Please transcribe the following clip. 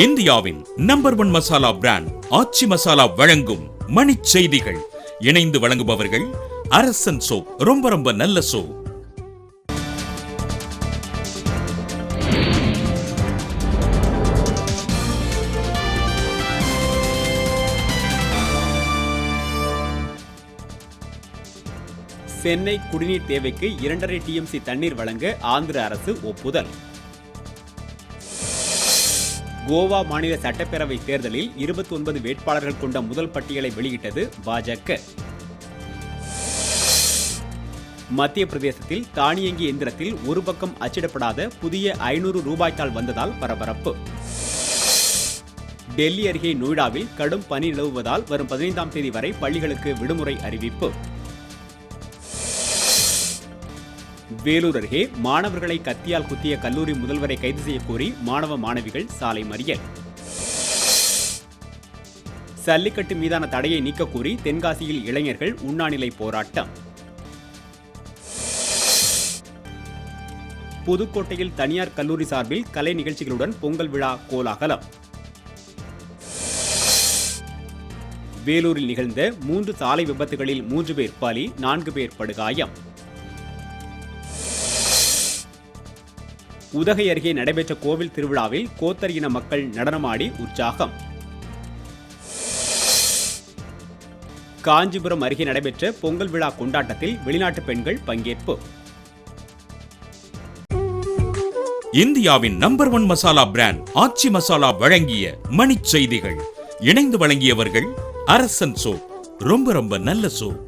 இந்தியாவின் number 1 masala brand ஆச்சி மசாலா வழங்கும் மணிச் செய்திகள். இணைந்து வழங்குபவர்கள் அரசன் சோப். ரொம்ப நல்ல சோப். சென்னை குடிநீர் தேவைக்கு 2.5 TMC தண்ணீர் வழங்க ஆந்திர அரசு ஒப்புதல். கோவா மாநில சட்டப்பேரவை தேர்தலில் 29 வேட்பாளர்கள் கொண்ட முதல் பட்டியலை வெளியிட்டது பாஜக. மத்திய பிரதேசத்தில் தானியங்கி எந்திரத்தில் ஒரு பக்கம் அச்சிடப்படாத புதிய 500 ரூபாய் தாள் வந்ததால் பரபரப்பு. டெல்லி அருகே நொய்டாவில் கடும் பனி நிலவுவதால் வரும் 15ஆம் தேதி வரை பள்ளிகளுக்கு விடுமுறை அறிவிப்பு. வேலூர் அருகே மாணவர்களை கத்தியால் குத்திய கல்லூரி முதல்வரை கைது செய்ய கோரி மாணவ மாணவிகள் சாலை மறியல். சல்லிக்கட்டு மீதான தடையை நீக்கக் கோரி தென்காசியில் இளைஞர்கள் உண்ணாநிலை போராட்டம். புதுக்கோட்டையில் தனியார் கல்லூரி சார்பில் கலை நிகழ்ச்சிகளுடன் பொங்கல் விழா கோலாகலம். வேலூரில் நிகழ்ந்த 3 சாலை விபத்துகளில் 3 பேர் பலி, 4 பேர் படுகாயம். உதகை அருகே நடைபெற்ற கோவில் திருவிழாவில் கோத்தர் இன மக்கள் நடனமாடி உற்சாகம். காஞ்சிபுரம் அருகே நடைபெற்ற பொங்கல் விழா கொண்டாட்டத்தில் வெளிநாட்டு பெண்கள் பங்கேற்பு. இந்தியாவின் நம்பர் 1 மசாலா பிராண்ட் ஆச்சி மசாலா வழங்கிய மணிச் செய்திகள். இணைந்து வழங்கியவர்கள் அரசன் சோப். ரொம்ப நல்ல சோப்.